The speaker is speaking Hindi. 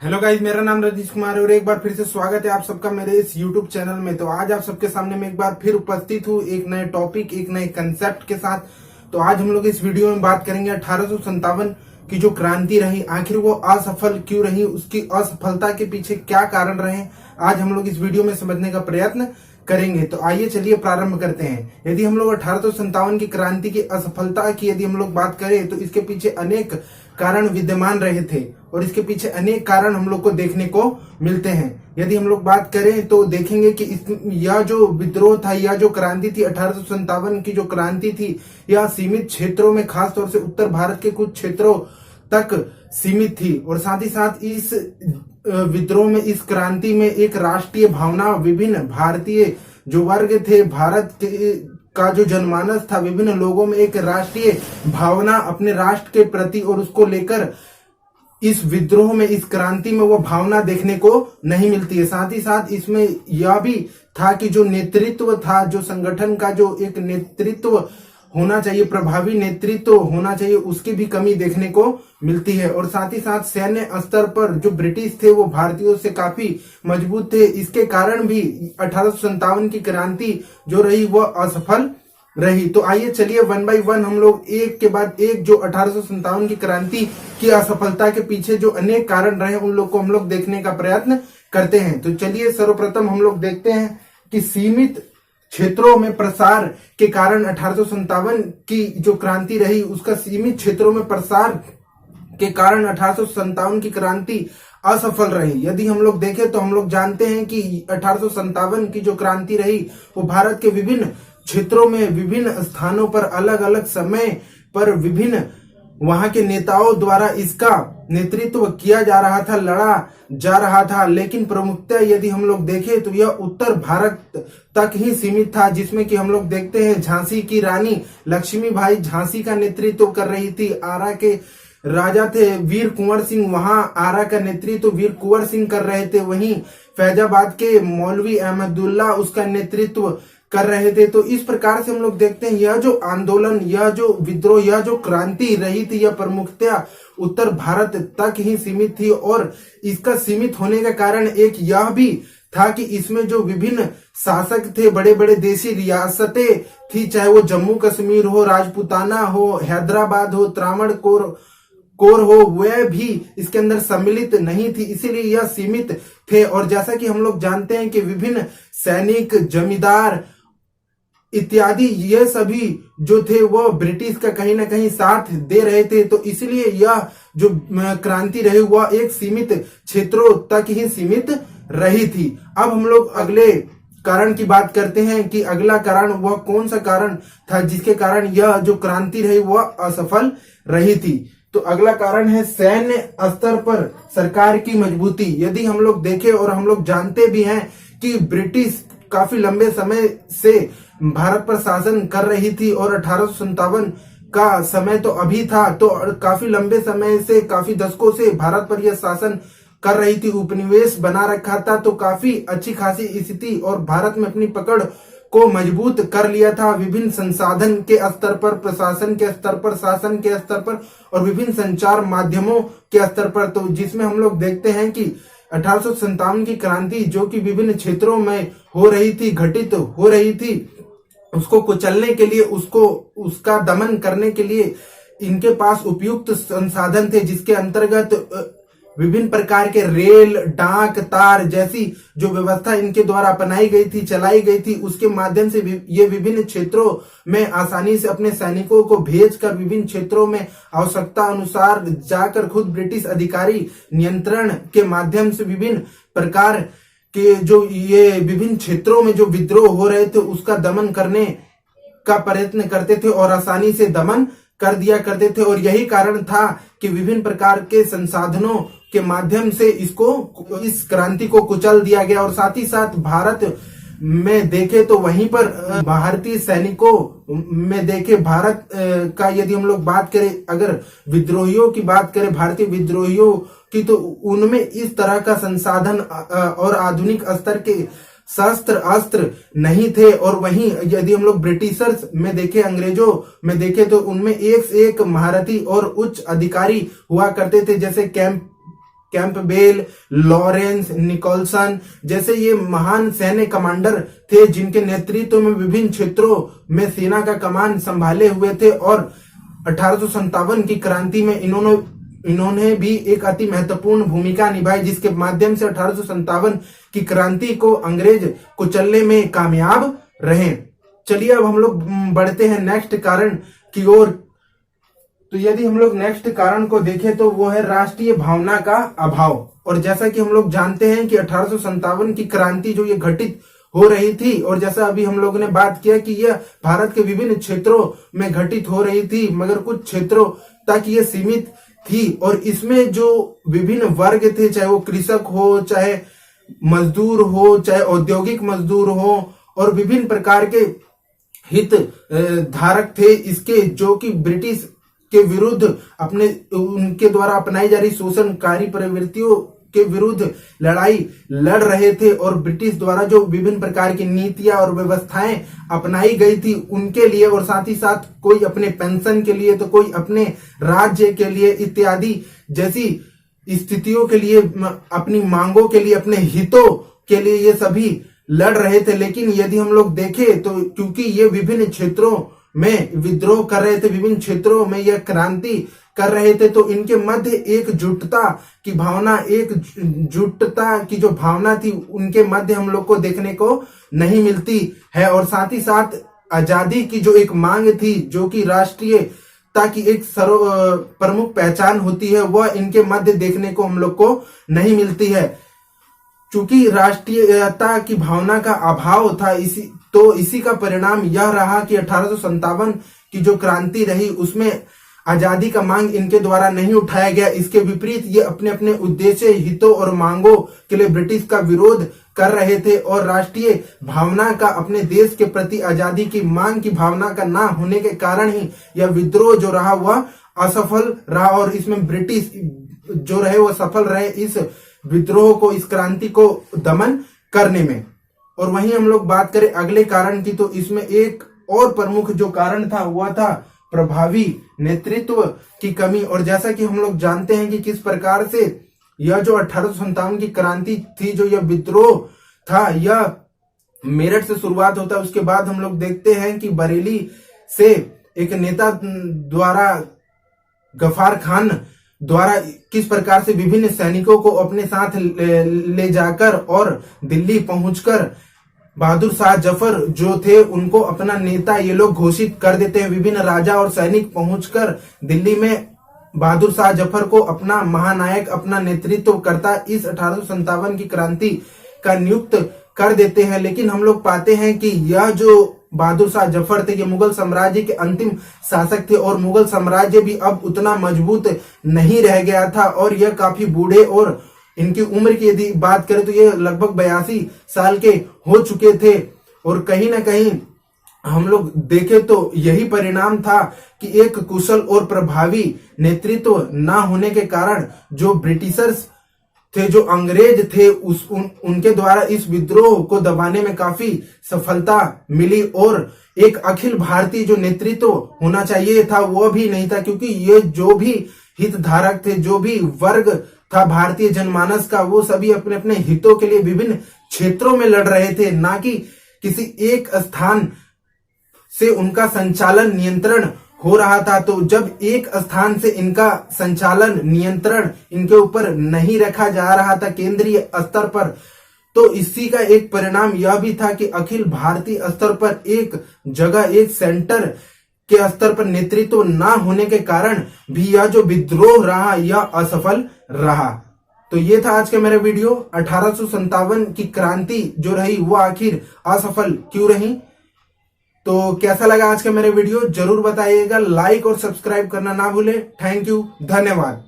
हेलो गाइस, मेरा नाम रजनीश कुमार है और एक बार फिर से स्वागत है आप सबका मेरे इस यूट्यूब चैनल में। तो आज आप सबके सामने मैं एक बार फिर उपस्थित हूँ एक नए टॉपिक, एक नए कंसेप्ट के साथ। तो आज हम लोग इस वीडियो में बात करेंगे 1857 की जो क्रांति रही, आखिर वो असफल क्यों रही, उसकी असफलता के पीछे क्या कारण रहे, आज हम लोग इस वीडियो में समझने का प्रयत्न करेंगे। तो आइए चलिए प्रारंभ करते हैं। यदि हम लोग 1857 की क्रांति की असफलता की यदि हम लोग बात करें तो इसके पीछे अनेक कारण विद्यमान रहे थे और इसके पीछे अनेक कारण हम लोग को देखने को मिलते हैं। यदि हम लोग बात करें तो देखेंगे कि यह जो विद्रोह था, यह जो क्रांति थी 1857 की जो क्रांति थी, यह सीमित क्षेत्रों में, खासतौर से उत्तर भारत के कुछ क्षेत्रों तक सीमित थी। और साथ ही साथ इस विद्रोह में, इस क्रांति में एक राष्ट्रीय भावना, विभिन्न भारतीय जो वर्ग थे, भारत के का जो जनमानस था, विभिन्न लोगों में एक राष्ट्रीय भावना अपने राष्ट्र के प्रति और उसको लेकर इस विद्रोह में, इस क्रांति में वो भावना देखने को नहीं मिलती है। साथ ही साथ इसमें यह भी था कि जो नेतृत्व था, जो संगठन का जो एक नेतृत्व होना चाहिए, प्रभावी नेतृत्व होना चाहिए, उसकी भी कमी देखने को मिलती है। और साथ ही साथ सैन्य स्तर पर जो ब्रिटिश थे वो भारतीयों से काफी मजबूत थे। इसके कारण भी 1857 की क्रांति जो रही वह असफल रही। तो आइए चलिए वन बाय वन हम लोग एक के बाद एक जो 1857 की क्रांति की असफलता के पीछे जो अनेक कारण रहे उन लोग को हम लोग देखने का प्रयत्न करते हैं। तो चलिए सर्वप्रथम हम लोग देखते हैं कि सीमित क्षेत्रों में प्रसार के कारण 1857 की जो क्रांति रही, उसका सीमित क्षेत्रों में प्रसार के कारण 1857 की क्रांति असफल रही। यदि हम लोग देखें तो हम लोग जानते हैं कि 1857 की जो क्रांति रही वो भारत के विभिन्न क्षेत्रों में, विभिन्न स्थानों पर, अलग अलग समय पर विभिन्न वहां के नेताओं द्वारा इसका नेतृत्व किया जा रहा था, लड़ा जा रहा था। लेकिन प्रमुखतः यदि हम लोग देखें तो यह उत्तर भारत तक ही सीमित था, जिसमें कि हम लोग देखते हैं झांसी की रानी लक्ष्मीबाई झांसी का नेतृत्व कर रही थी। आरा के राजा थे वीर कुंवर सिंह, वहां आरा का नेतृत्व वीर कुंवर सिंह कर रहे थे। वहीं फैजाबाद के मौलवी अहमदुल्ला उसका नेतृत्व कर रहे थे। तो इस प्रकार से हम लोग देखते हैं यह जो आंदोलन, यह जो विद्रोह, यह जो क्रांति रही थी, यह प्रमुखतया उत्तर भारत तक ही सीमित थी। और इसका सीमित होने का कारण एक यह भी था कि इसमें जो विभिन्न शासक थे, बड़े बड़े देशी रियासतें थी, चाहे वो जम्मू कश्मीर हो, राजपूताना हो, हैदराबाद हो, त्रावणकोर हो, वह भी इसके अंदर सम्मिलित नहीं थी, इसीलिए यह सीमित थे। और जैसा कि हम लोग जानते हैं कि विभिन्न सैनिक, जमींदार इत्यादि ये सभी जो थे वो ब्रिटिश का कहीं ना कहीं साथ दे रहे थे। तो इसलिए यह जो क्रांति रही वह एक सीमित क्षेत्रों तक ही सीमित रही थी। अब हम लोग अगले कारण की बात करते हैं कि अगला कारण वह कौन सा कारण था जिसके कारण यह जो क्रांति रही वह असफल रही थी। तो अगला कारण है सैन्य स्तर पर सरकार की मजबूती। यदि हम लोग देखें और हम लोग जानते भी हैं कि ब्रिटिश काफी लंबे समय से भारत पर शासन कर रही थी और 1857 का समय तो अभी था, तो काफी लंबे समय से, काफी दशकों से भारत पर यह शासन कर रही थी, उपनिवेश बना रखा था। तो काफी अच्छी खासी स्थिति और भारत में अपनी पकड़ को मजबूत कर लिया था, विभिन्न संसाधन के स्तर पर, प्रशासन के स्तर पर, शासन के स्तर पर और विभिन्न संचार माध्यमों के स्तर पर। तो जिसमें हम लोग देखते हैं कि 1857 की क्रांति जो कि विभिन्न क्षेत्रों में हो रही थी, घटित हो रही थी, उसको कुचलने के लिए, उसका दमन करने के लिए इनके पास उपयुक्त संसाधन थे, जिसके अंतर्गत विभिन्न प्रकार के रेल, डाक, तार जैसी जो व्यवस्था इनके द्वारा अपनाई गई थी, चलाई गई थी, उसके माध्यम से ये विभिन्न क्षेत्रों में आसानी से अपने सैनिकों को भेजकर विभिन्न क्षेत्रों में आवश्यकता अनुसार जाकर खुद ब्रिटिश अधिकारी नियंत्रण के माध्यम से विभिन्न प्रकार के जो ये विभिन्न क्षेत्रों में जो विद्रोह हो रहे थे उसका दमन करने का प्रयत्न करते थे और आसानी से दमन कर दिया करते थे। और यही कारण था कि विभिन्न प्रकार के संसाधनों के माध्यम से इस क्रांति को कुचल दिया गया। और साथ ही साथ भारत में देखे तो वहीं पर भारतीय सैनिकों में देखे, भारत का यदि हम लोग बात करें, अगर विद्रोहियों की बात करें, भारतीय विद्रोहियों की, तो उनमें इस तरह का संसाधन और आधुनिक स्तर के शस्त्र अस्त्र नहीं थे। और वहीं यदि हम लोग ब्रिटिशर्स में देखें, अंग्रेजों में देखें, तो उनमें एक से एक महारथी और उच्च अधिकारी हुआ करते थे, जैसे कैंपबेल, लॉरेंस, निकोलसन जैसे ये महान सैन्य कमांडर थे जिनके नेतृत्व में विभिन्न क्षेत्रों में सेना का कमान संभाले हुए थे। और 1857 की क्रांति में इन्होंने भी एक अति महत्वपूर्ण भूमिका निभाई, जिसके माध्यम से 1857 की क्रांति को अंग्रेज कुचलने में कामयाब रहे। चलिए अब हम लोग बढ़ते हैं नेक्स्ट कारण की ओर। तो यदि हम लोग नेक्स्ट कारण को देखें तो वो है राष्ट्रीय भावना का अभाव। और जैसा कि हम लोग जानते हैं कि 1857 की क्रांति जो ये घटित हो रही थी, और जैसा अभी हम लोगों ने बात किया कि यह भारत के विभिन्न क्षेत्रों में घटित हो रही थी, मगर कुछ क्षेत्रों तक ये सीमित थी। और इसमें जो विभिन्न वर्ग थे, चाहे वो कृषक हो, चाहे मजदूर हो, चाहे औद्योगिक मजदूर हो, और विभिन्न प्रकार के हित धारक थे इसके, जो कि ब्रिटिश के विरुद्ध अपने उनके द्वारा अपनाई जा रही शोषणकारी प्रवृत्तियों के विरुद्ध लड़ाई लड़ रहे थे। और ब्रिटिश द्वारा जो विभिन्न प्रकार की नीतियां और व्यवस्थाएं अपनाई गई थी उनके लिए, और साथ ही साथ कोई अपने पेंशन के लिए तो कोई अपने राज्य के लिए इत्यादि जैसी स्थितियों के लिए, अपनी मांगों के लिए, अपने हितों के लिए ये सभी लड़ रहे थे। लेकिन यदि हम लोग देखें तो क्योंकि ये विभिन्न क्षेत्रों में विद्रोह कर रहे थे, विभिन्न क्षेत्रों में यह क्रांति कर रहे थे, तो इनके मध्य एकजुटता की भावना, एकजुटता की जो भावना थी उनके मध्य हम लोग को देखने को नहीं मिलती है। और साथ ही साथ आजादी की जो एक मांग थी, जो कि राष्ट्रीयता की एक प्रमुख पहचान होती है, वह इनके मध्य देखने को हम लोग को नहीं मिलती है। चूंकि राष्ट्रीयता की भावना का अभाव था, इसी का परिणाम यह रहा कि 1857 की जो क्रांति रही उसमें आजादी का मांग इनके द्वारा नहीं उठाया गया। इसके विपरीत ये अपने अपने उद्देश्य, हितों और मांगों के लिए ब्रिटिश का विरोध कर रहे थे। और राष्ट्रीय भावना का, अपने देश के प्रति आजादी की मांग की भावना का ना होने के कारण ही यह विद्रोह जो रहा वह असफल रहा, और इसमें ब्रिटिश जो रहे वह सफल रहे इस विद्रोह को, इस क्रांति को दमन करने में। और वहीं हम लोग बात करें अगले कारण की, तो इसमें एक और प्रमुख जो कारण था वह था प्रभावी नेतृत्व की कमी। और जैसा कि हम लोग जानते हैं कि किस प्रकार से यह जो 1857 की क्रांति थी, जो यह विद्रोह था, यह मेरठ से शुरुआत होता है। उसके बाद हम लोग देखते हैं कि बरेली से एक नेता द्वारा, गफ्फार खान द्वारा किस प्रकार से विभिन्न सैनिकों को अपने साथ ले जाकर और दिल्ली पहुंचकर बहादुर शाह जफर जो थे उनको अपना नेता ये लोग घोषित कर देते हैं। विभिन्न राजा और सैनिक पहुंचकर दिल्ली में बहादुर शाह जफर को अपना महानायक, अपना नेतृत्व करता इस 1857 की क्रांति का नियुक्त कर देते हैं। लेकिन हम लोग पाते हैं कि यह जो बहादुर शाह जफर थे, ये मुगल साम्राज्य के अंतिम शासक थे, और मुगल साम्राज्य भी अब उतना मजबूत नहीं रह गया था, और यह काफी बूढ़े, और इनकी उम्र की यदि बात करें तो ये लगभग 82 साल के हो चुके थे। और कहीं ना कहीं हम लोग देखें तो यही परिणाम था कि एक कुशल और प्रभावी नेतृत्व ना होने के कारण जो ब्रिटिशर्स थे, जो अंग्रेज थे, उनके द्वारा इस विद्रोह को दबाने में काफी सफलता मिली। और एक अखिल भारतीय जो नेतृत्व होना चाहिए था वह भी नहीं था, क्योंकि ये जो भी हितधारक थे, जो भी वर्ग था भारतीय जनमानस का, वो सभी अपने अपने हितों के लिए विभिन्न क्षेत्रों में लड़ रहे थे, ना कि किसी एक स्थान से उनका संचालन, नियंत्रण हो रहा था। तो जब एक स्थान से इनका संचालन, नियंत्रण इनके ऊपर नहीं रखा जा रहा था केंद्रीय स्तर पर, तो इसी का एक परिणाम यह भी था कि अखिल भारतीय स्तर पर एक जगह, एक सेंटर के स्तर पर नेतृत्व ना होने के कारण भी यह जो विद्रोह रहा यह असफल रहा। तो ये था आज का मेरा वीडियो। 1857 की क्रांति जो रही वो आखिर असफल क्यों रही। तो कैसा लगा आज का मेरा वीडियो जरूर बताइएगा, लाइक और सब्सक्राइब करना ना भूले। थैंक यू, धन्यवाद।